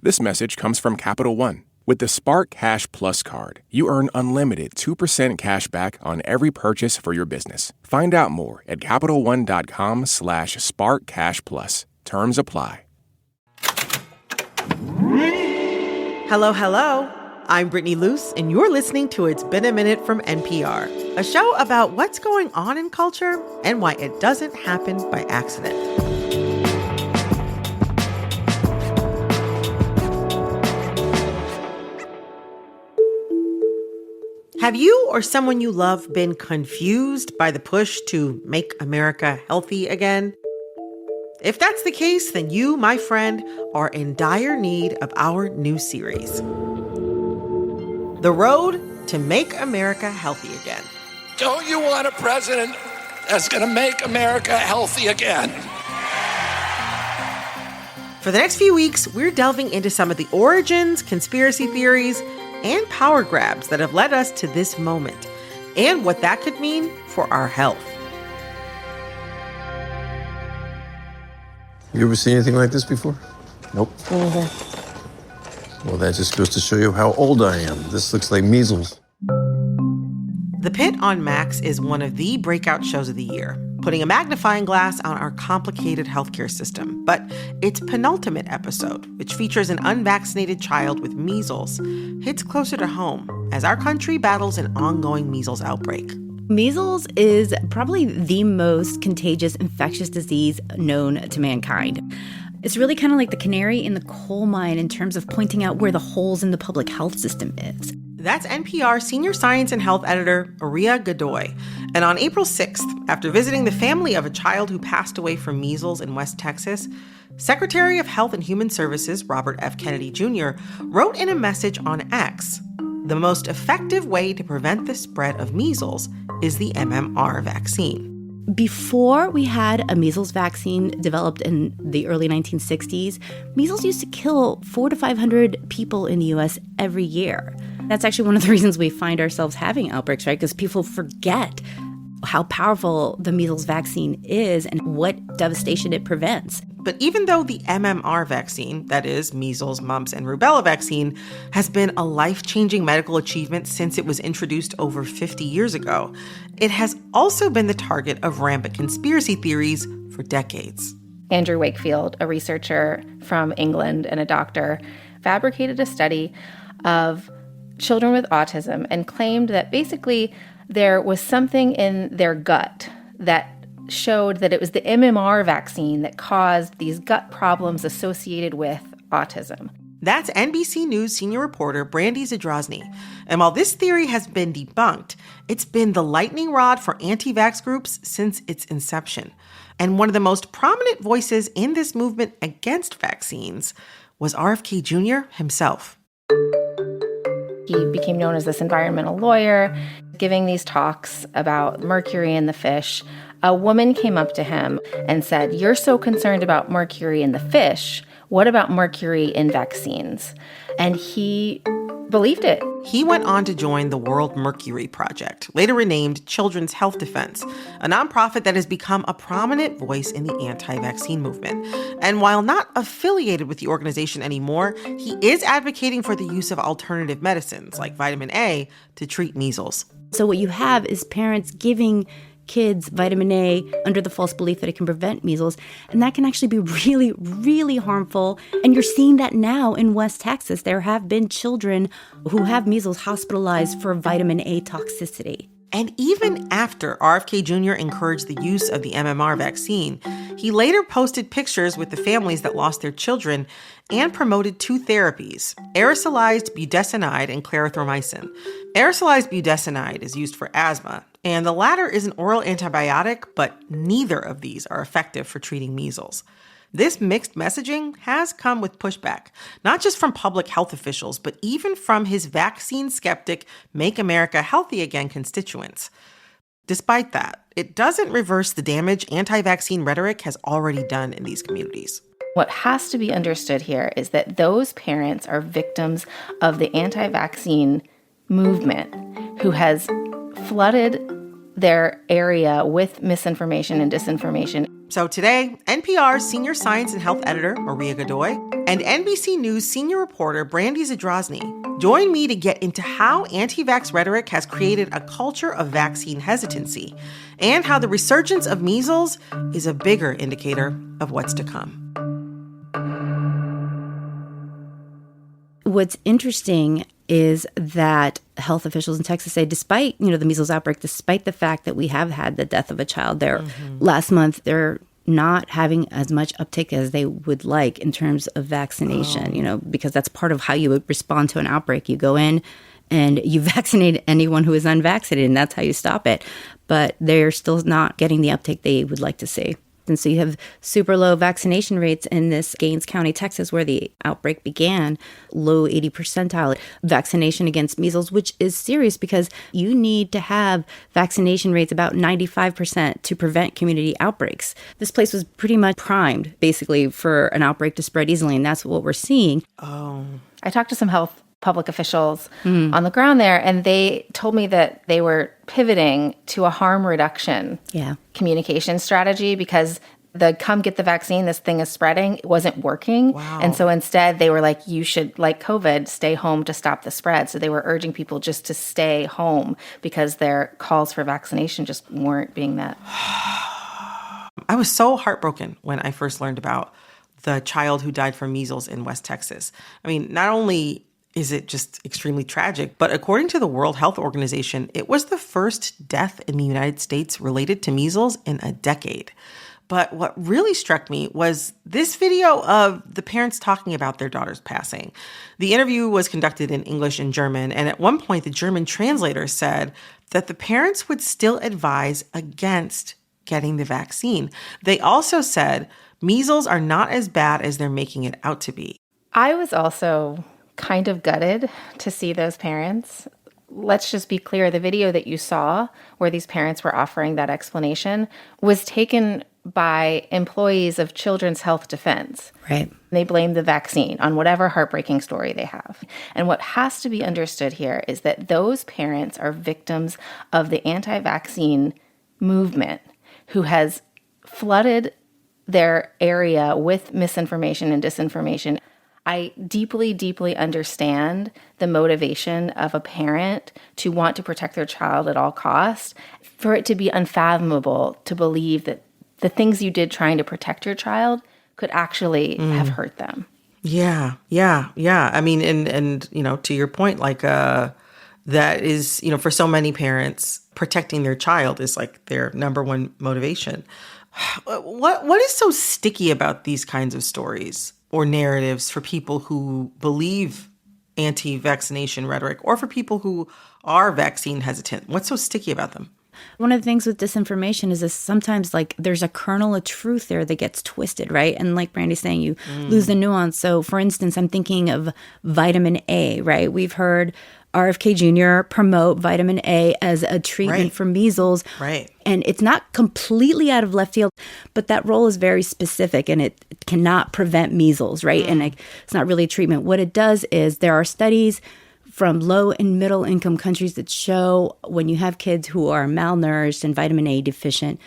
This message comes from Capital One. With the Spark Cash Plus card, you earn unlimited 2% cash back on every purchase for your business. Find out more at CapitalOne.com/SparkCashPlus. Terms apply. Hello, hello. I'm Brittany Luce, and you're listening to It's Been a Minute from NPR, a show about what's going on in culture and why it doesn't happen by accident. Have you or someone you love been confused by the push to make America healthy again? If that's the case, then you, my friend, are in dire need of our new series, The Road to Make America Healthy Again. Don't you want a president that's going to make America healthy again? For the next few weeks, we're delving into some of the origins, conspiracy theories, and power grabs that have led us to this moment, and what that could mean for our health. You ever seen anything like this before? Nope. Mm-hmm. Well, that just goes to show you how old I am. This looks like measles. The Pit on Max is one of the breakout shows of the year, putting a magnifying glass on our complicated healthcare system. But its penultimate episode, which features an unvaccinated child with measles, hits closer to home as our country battles an ongoing measles outbreak. Measles is probably the most contagious infectious disease known to mankind. It's really kind of like the canary in the coal mine in terms of pointing out where the holes in the public health system is. That's NPR senior science and health editor Aria Godoy. And on April 6th, after visiting the family of a child who passed away from measles in West Texas, Secretary of Health and Human Services Robert F. Kennedy Jr. wrote in a message on X, "The most effective way to prevent the spread of measles is the MMR vaccine." Before we had a measles vaccine developed in the early 1960s, measles used to kill 400 to 500 people in the U.S. every year. That's actually one of the reasons we find ourselves having outbreaks, right? Because people forget how powerful the measles vaccine is and what devastation it prevents. But even though the MMR vaccine, that is measles, mumps, and rubella vaccine, has been a life-changing medical achievement since it was introduced over 50 years ago, it has also been the target of rampant conspiracy theories for decades. Andrew Wakefield, a researcher from England and a doctor, fabricated a study of children with autism and claimed that basically there was something in their gut that showed that it was the MMR vaccine that caused these gut problems associated with autism. That's NBC News senior reporter Brandy Zadrozny. And while this theory has been debunked, it's been the lightning rod for anti-vax groups since its inception. And one of the most prominent voices in this movement against vaccines was RFK Jr. himself. He became known as this environmental lawyer, giving these talks about mercury in the fish. A woman came up to him and said, "You're so concerned about mercury in the fish. What about mercury in vaccines?" And he believed it. He went on to join the World Mercury Project, later renamed Children's Health Defense, a nonprofit that has become a prominent voice in the anti-vaccine movement. And while not affiliated with the organization anymore, he is advocating for the use of alternative medicines like vitamin A to treat measles. So what you have is parents giving kids vitamin A under the false belief that it can prevent measles, and that can actually be really, really harmful. And you're seeing that now in West Texas. There have been children who have measles hospitalized for vitamin A toxicity. And even after RFK Jr. encouraged the use of the MMR vaccine, he later posted pictures with the families that lost their children and promoted two therapies, aerosolized budesonide and clarithromycin. Aerosolized budesonide is used for asthma, and the latter is an oral antibiotic, but neither of these are effective for treating measles. This mixed messaging has come with pushback, not just from public health officials, but even from his vaccine skeptic, Make America Healthy Again constituents. Despite that, it doesn't reverse the damage anti-vaccine rhetoric has already done in these communities. What has to be understood here is that those parents are victims of the anti-vaccine movement who has flooded their area with misinformation and disinformation. So today, NPR's senior science and health editor, Maria Godoy, and NBC News senior reporter, Brandy Zadrozny, join me to get into how anti-vax rhetoric has created a culture of vaccine hesitancy and how the resurgence of measles is a bigger indicator of what's to come. What's interesting is that health officials in Texas say, despite, the measles outbreak, despite the fact that we have had the death of a child there last month, they're not having as much uptake as they would like in terms of vaccination, because that's part of how you would respond to an outbreak. You go in and you vaccinate anyone who is unvaccinated, and that's how you stop it. But they're still not getting the uptake they would like to see. And so you have super low vaccination rates in this Gaines County, Texas, where the outbreak began, low 80 percentile vaccination against measles, which is serious because you need to have vaccination rates about 95% to prevent community outbreaks. This place was pretty much primed, basically, for an outbreak to spread easily, and that's what we're seeing. Oh. I talked to some public officials on the ground there, and they told me that they were pivoting to a harm reduction communication strategy because the come get the vaccine, this thing is spreading, wasn't working. Wow. And so instead they were like, you should, like COVID, stay home to stop the spread. So they were urging people just to stay home because their calls for vaccination just weren't being met. I was so heartbroken when I first learned about the child who died from measles in West Texas. I mean, not only is it just extremely tragic, but according to the World Health Organization, it was the first death in the United States related to measles in a decade. But what really struck me was this video of the parents talking about their daughter's passing. The interview was conducted in English and German, and at one point the German translator said that the parents would still advise against getting the vaccine. They also said measles are not as bad as they're making it out to be. I was also kind of gutted to see those parents. Let's just be clear, the video that you saw where these parents were offering that explanation was taken by employees of Children's Health Defense. Right. They blame the vaccine on whatever heartbreaking story they have. And what has to be understood here is that those parents are victims of the anti-vaccine movement who has flooded their area with misinformation and disinformation. I deeply, deeply understand the motivation of a parent to want to protect their child at all costs, for it to be unfathomable to believe that the things you did trying to protect your child could actually have hurt them. Yeah. I mean, and to your point, like that is, for so many parents, protecting their child is like their number one motivation. What is so sticky about these kinds of stories or narratives for people who believe anti-vaccination rhetoric or for people who are vaccine hesitant? What's so sticky about them? One of the things with disinformation is that sometimes there's a kernel of truth there that gets twisted, right? And like Brandy's saying, you lose the nuance. So for instance, I'm thinking of vitamin A, right? We've heard RFK Jr. promote vitamin A as a treatment for measles. Right. And it's not completely out of left field, but that role is very specific and it cannot prevent measles, right? And it's not really a treatment. What it does is there are studies from low and middle income countries that show when you have kids who are malnourished and vitamin A deficient,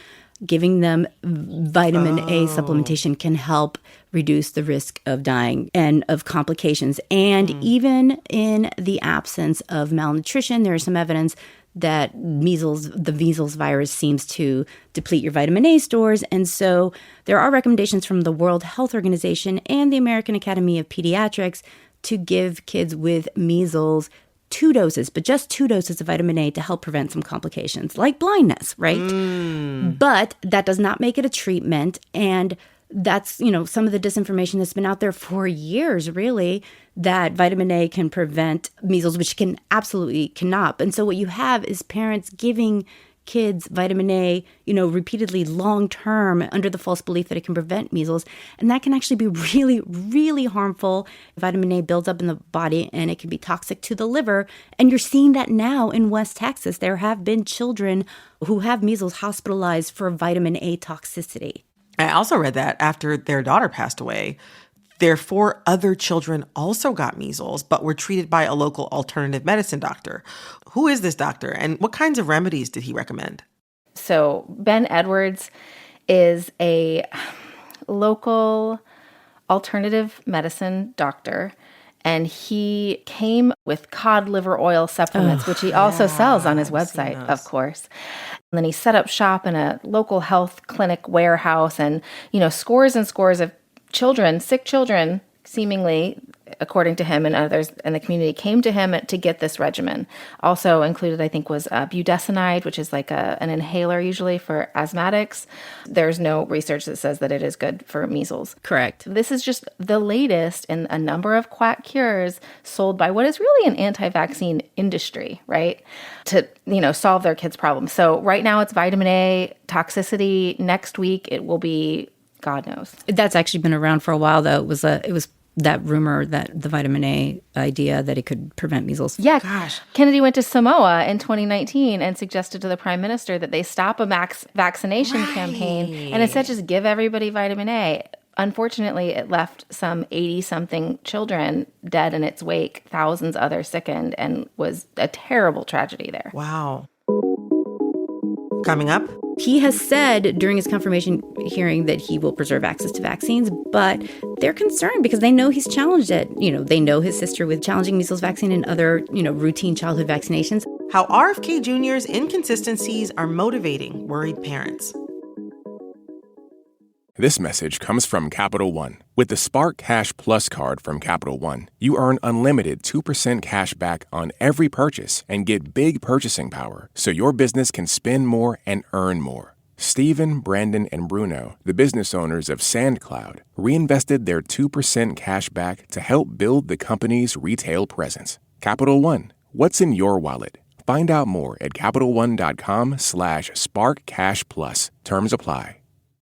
giving them vitamin A supplementation can help reduce the risk of dying and of complications. And even in the absence of malnutrition, there is some evidence that the measles virus seems to deplete your vitamin A stores. And so there are recommendations from the World Health Organization and the American Academy of Pediatrics to give kids with measles 2 doses, but just 2 doses of vitamin A to help prevent some complications like blindness, right? But that does not make it a treatment. And that's, some of the disinformation that's been out there for years, really, that vitamin A can prevent measles, which absolutely cannot. And so what you have is parents giving kids vitamin A, repeatedly long term under the false belief that it can prevent measles. And that can actually be really, really harmful. Vitamin A builds up in the body and it can be toxic to the liver. And you're seeing that now in West Texas. There have been children who have measles hospitalized for vitamin A toxicity. I also read that after their daughter passed away, their 4 other children also got measles, but were treated by a local alternative medicine doctor. Who is this doctor, and what kinds of remedies did he recommend? So Ben Edwards is a local alternative medicine doctor, and he came with cod liver oil supplements, which he also sells on his website, of course. And then he set up shop in a local health clinic warehouse, and, scores and scores of children, sick children, seemingly, according to him and others in the community, came to him to get this regimen. Also included, I think, was budesonide, which is like an inhaler usually for asthmatics. There's no research that says that it is good for measles. Correct. This is just the latest in a number of quack cures sold by what is really an anti-vaccine industry, right? To, solve their kids' problems. So right now it's vitamin A toxicity. Next week it will be God knows. That's actually been around for a while, though. It was that rumor, that the vitamin A idea that it could prevent measles. Yeah. Gosh. Kennedy went to Samoa in 2019 and suggested to the prime minister that they stop a mass vaccination campaign and instead just give everybody vitamin A. Unfortunately, it left some 80-something children dead in its wake, thousands others sickened, and was a terrible tragedy there. Wow. Coming up. He has said during his confirmation hearing that he will preserve access to vaccines, but they're concerned because they know he's challenged it. They know his sister with challenging measles vaccine and other, routine childhood vaccinations. How RFK Jr.'s inconsistencies are motivating worried parents. This message comes from Capital One. With the Spark Cash Plus card from Capital One, you earn unlimited 2% cash back on every purchase and get big purchasing power so your business can spend more and earn more. Stephen, Brandon, and Bruno, the business owners of SandCloud, reinvested their 2% cash back to help build the company's retail presence. Capital One, what's in your wallet? Find out more at CapitalOne.com/SparkCashPlus. Terms apply.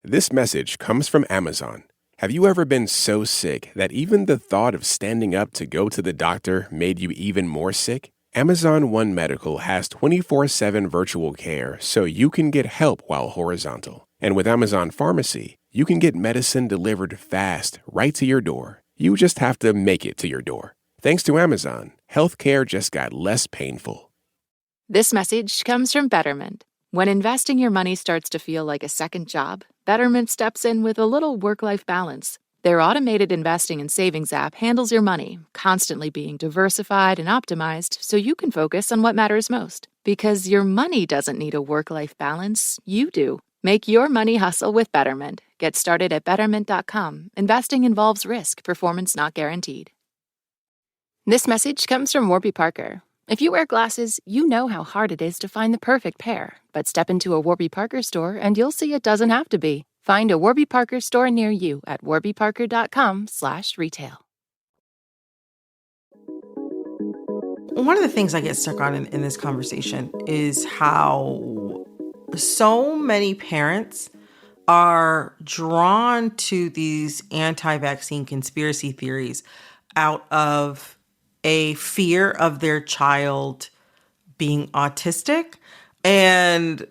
This message comes from Amazon. Have you ever been so sick that even the thought of standing up to go to the doctor made you even more sick? Amazon One Medical has 24/7 virtual care so you can get help while horizontal. And with Amazon Pharmacy, you can get medicine delivered fast right to your door. You just have to make it to your door. Thanks to Amazon, healthcare just got less painful. This message comes from Betterment. When investing your money starts to feel like a second job, Betterment steps in with a little work-life balance. Their automated investing and savings app handles your money, constantly being diversified and optimized so you can focus on what matters most. Because your money doesn't need a work-life balance, you do. Make your money hustle with Betterment. Get started at Betterment.com. Investing involves risk. Performance not guaranteed. This message comes from Warby Parker. If you wear glasses, you know how hard it is to find the perfect pair. But step into a Warby Parker store and you'll see it doesn't have to be. Find a Warby Parker store near you at warbyparker.com/retail. One of the things I get stuck on in this conversation is how so many parents are drawn to these anti-vaccine conspiracy theories out of a fear of their child being autistic. And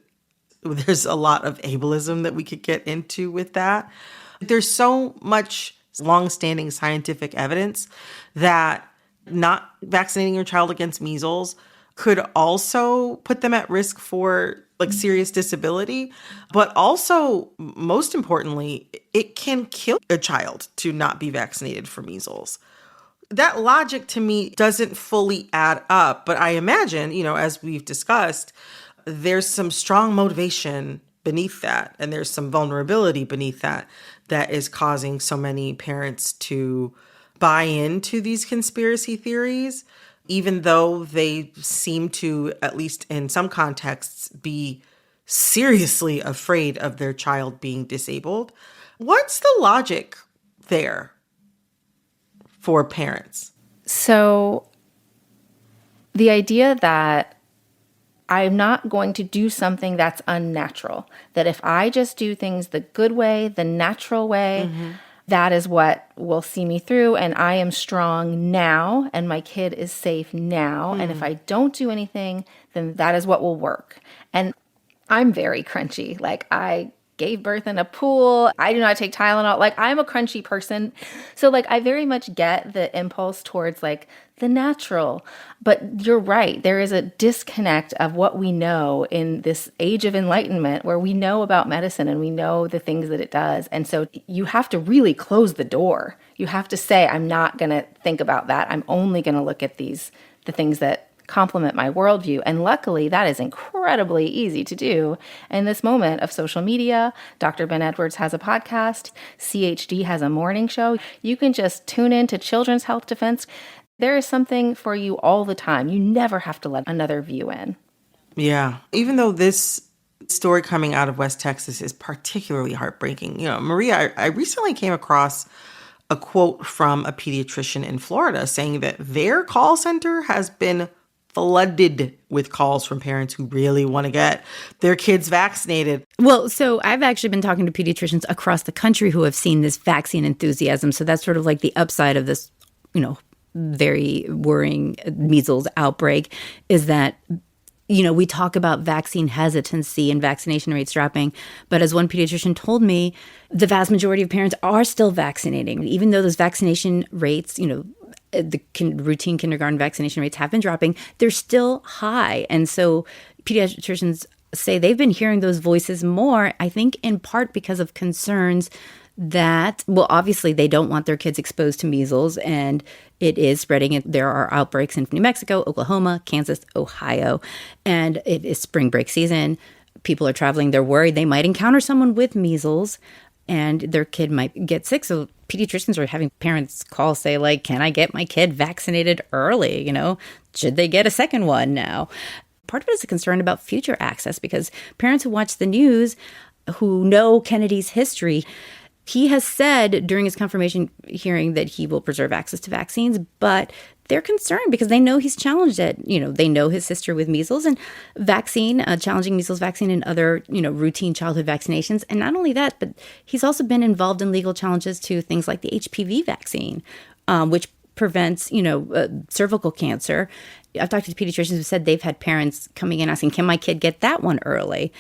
there's a lot of ableism that we could get into with that. There's so much longstanding scientific evidence that not vaccinating your child against measles could also put them at risk for serious disability. But also, most importantly, it can kill a child to not be vaccinated for measles. That logic to me doesn't fully add up, but I imagine, as we've discussed, there's some strong motivation beneath that, and there's some vulnerability beneath that is causing so many parents to buy into these conspiracy theories, even though they seem to, at least in some contexts, be seriously afraid of their child being disabled. What's the logic there for parents? So the idea that I'm not going to do something that's unnatural, that if I just do things the good way, the natural way, that is what will see me through, and I am strong now, and my kid is safe now, and if I don't do anything, then that is what will work. And I'm very crunchy. gave birth in a pool. I do not take Tylenol. Like, I'm a crunchy person. So like, I very much get the impulse towards like the natural. But you're right. There is a disconnect of what we know in this age of enlightenment where we know about medicine and we know the things that it does. And so you have to really close the door. You have to say, I'm not going to think about that. I'm only going to look at the things that complement my worldview. And luckily, that is incredibly easy to do in this moment of social media. Dr. Ben Edwards has a podcast. CHD has a morning show. You can just tune in to Children's Health Defense. There is something for you all the time. You never have to let another view in. Yeah. Even though this story coming out of West Texas is particularly heartbreaking, Maria, I recently came across a quote from a pediatrician in Florida saying that their call center has been flooded with calls from parents who really want to get their kids vaccinated. Well, so I've actually been talking to pediatricians across the country who have seen this vaccine enthusiasm. So that's sort of like the upside of this, very worrying measles outbreak is that, we talk about vaccine hesitancy and vaccination rates dropping. But as one pediatrician told me, the vast majority of parents are still vaccinating, even though those vaccination rates, the routine kindergarten vaccination rates have been dropping, they're still high. And so pediatricians say they've been hearing those voices more, I think in part because of concerns that, well, obviously they don't want their kids exposed to measles, and it is spreading. There are outbreaks in New Mexico, Oklahoma, Kansas, Ohio, and it is spring break season. People are traveling. They're worried they might encounter someone with measles and their kid might get sick. So pediatricians are having parents call, say, like, can I get my kid vaccinated early? Should they get a second one now? Part of it is a concern about future access because parents who watch the news, who know Kennedy's history, he has said during his confirmation hearing that he will preserve access to vaccines, but they're concerned because they know he's challenged it. They know his history with measles and challenging measles vaccine and other, routine childhood vaccinations. And not only that, but he's also been involved in legal challenges to things like the HPV vaccine, which prevents, cervical cancer. I've talked to pediatricians who said they've had parents coming in asking, can my kid get that one early?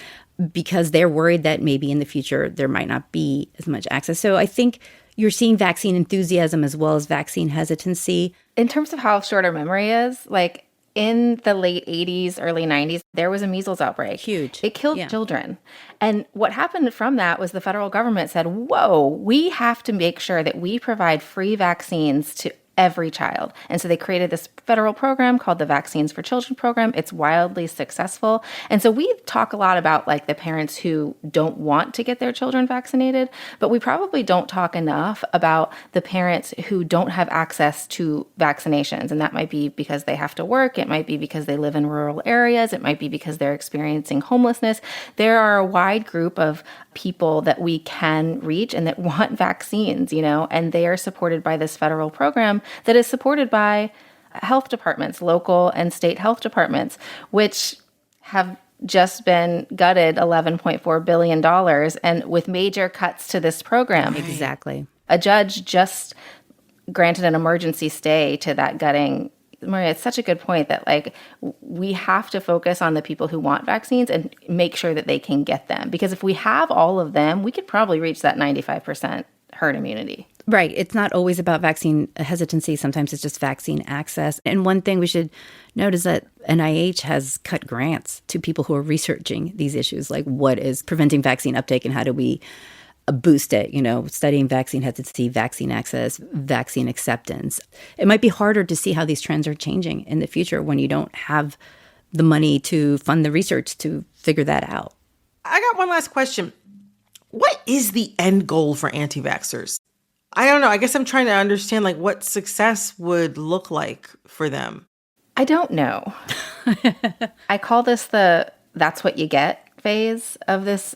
Because they're worried that maybe in the future there might not be as much access. So I think you're seeing vaccine enthusiasm as well as vaccine hesitancy. In terms of how short our memory is, like in the late 80s, early 90s, there was a measles outbreak. Huge. It killed children. And what happened from that was the federal government said, whoa, we have to make sure that we provide free vaccines to every child. And so they created this federal program called the Vaccines for Children program. It's wildly successful. And so we talk a lot about like the parents who don't want to get their children vaccinated, but we probably don't talk enough about the parents who don't have access to vaccinations. And that might be because they have to work. It might be because they live in rural areas. It might be because they're experiencing homelessness. There are a wide group of people that we can reach and that want vaccines, and they are supported by this federal program that is supported by health departments, local and state health departments, which have just been gutted $11.4 billion and with major cuts to this program. Right. Exactly. A judge just granted an emergency stay to that gutting. Maria, it's such a good point that like we have to focus on the people who want vaccines and make sure that they can get them. Because if we have all of them, we could probably reach that 95% herd immunity. Right. It's not always about vaccine hesitancy. Sometimes it's just vaccine access. And one thing we should note is that NIH has cut grants to people who are researching these issues, like what is preventing vaccine uptake and how do we boost it, studying vaccine hesitancy, vaccine access, vaccine acceptance. It might be harder to see how these trends are changing in the future when you don't have the money to fund the research to figure that out. I got one last question. What is the end goal for anti-vaxxers? I don't know. I guess I'm trying to understand like what success would look like for them. I don't know. I call this the that's what you get phase of this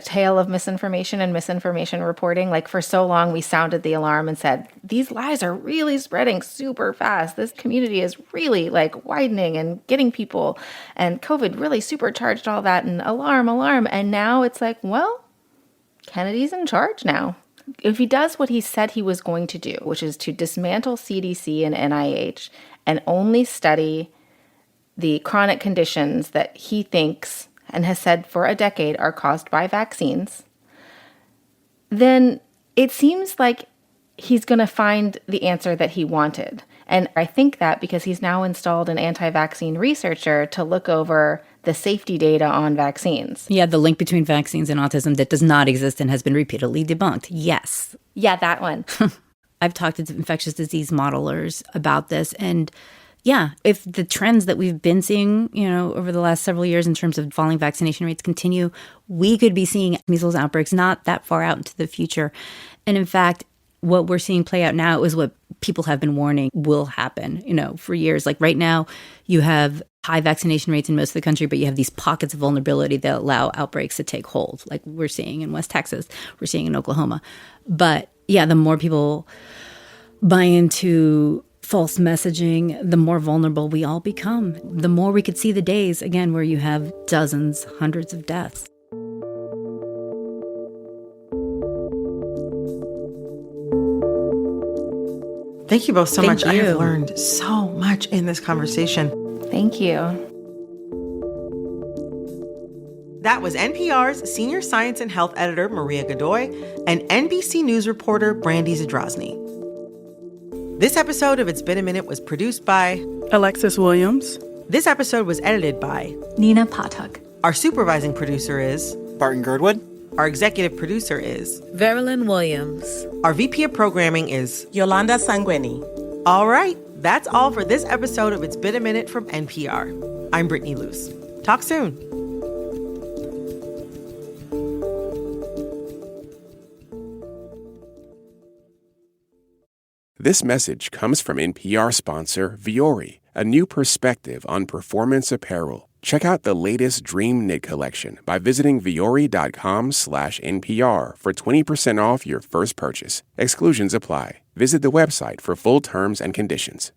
tale of misinformation and misinformation reporting. Like for so long, we sounded the alarm and said, these lies are really spreading super fast. This community is really like widening and getting people, and COVID really supercharged all that, and alarm. And now it's like, well, Kennedy's in charge now. If he does what he said he was going to do, which is to dismantle CDC and NIH and only study the chronic conditions that he thinks and has said for a decade are caused by vaccines, then it seems like he's going to find the answer that he wanted. And I think that because he's now installed an anti-vaccine researcher to look over the safety data on vaccines. Yeah, the link between vaccines and autism that does not exist and has been repeatedly debunked. Yes. Yeah, that one. I've talked to infectious disease modelers about this. And yeah, if the trends that we've been seeing, over the last several years in terms of falling vaccination rates continue, we could be seeing measles outbreaks not that far out into the future. And in fact, what we're seeing play out now is what people have been warning will happen, for years. Like right now, you have high vaccination rates in most of the country, but you have these pockets of vulnerability that allow outbreaks to take hold, like we're seeing in West Texas, we're seeing in Oklahoma. But yeah, the more people buy into false messaging, the more vulnerable we all become. The more we could see the days, again, where you have dozens, hundreds of deaths. Thank you both so much. I you. have learned so much in this conversation. Thank you. That was NPR's senior science and health editor, Maria Godoy, and NBC News reporter, Brandy Zadrozny. This episode of It's Been a Minute was produced by Alexis Williams. This episode was edited by Nina Patak. Our supervising producer is Barton Girdwood. Our executive producer is Verilyn Williams. Our VP of programming is Yolanda Sanguini. All right, that's all for this episode of It's Been a Minute from NPR. I'm Brittany Luce. Talk soon. This message comes from NPR sponsor Vuori, a new perspective on performance apparel. Check out the latest Dream Knit collection by visiting vuori.com/NPR for 20% off your first purchase. Exclusions apply. Visit the website for full terms and conditions.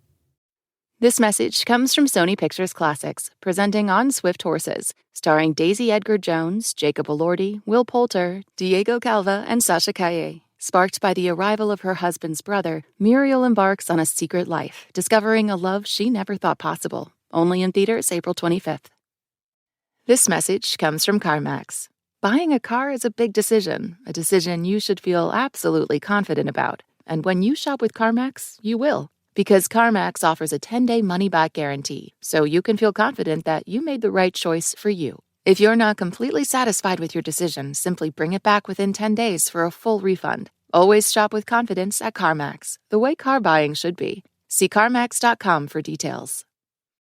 This message comes from Sony Pictures Classics, presenting On Swift Horses, starring Daisy Edgar Jones, Jacob Elordi, Will Poulter, Diego Calva, and Sasha Calle. Sparked by the arrival of her husband's brother, Muriel embarks on a secret life, discovering a love she never thought possible. Only in theaters April 25th. This message comes from CarMax. Buying a car is a big decision, a decision you should feel absolutely confident about. And when you shop with CarMax, you will. Because CarMax offers a 10-day money-back guarantee, so you can feel confident that you made the right choice for you. If you're not completely satisfied with your decision, simply bring it back within 10 days for a full refund. Always shop with confidence at CarMax, the way car buying should be. See CarMax.com for details.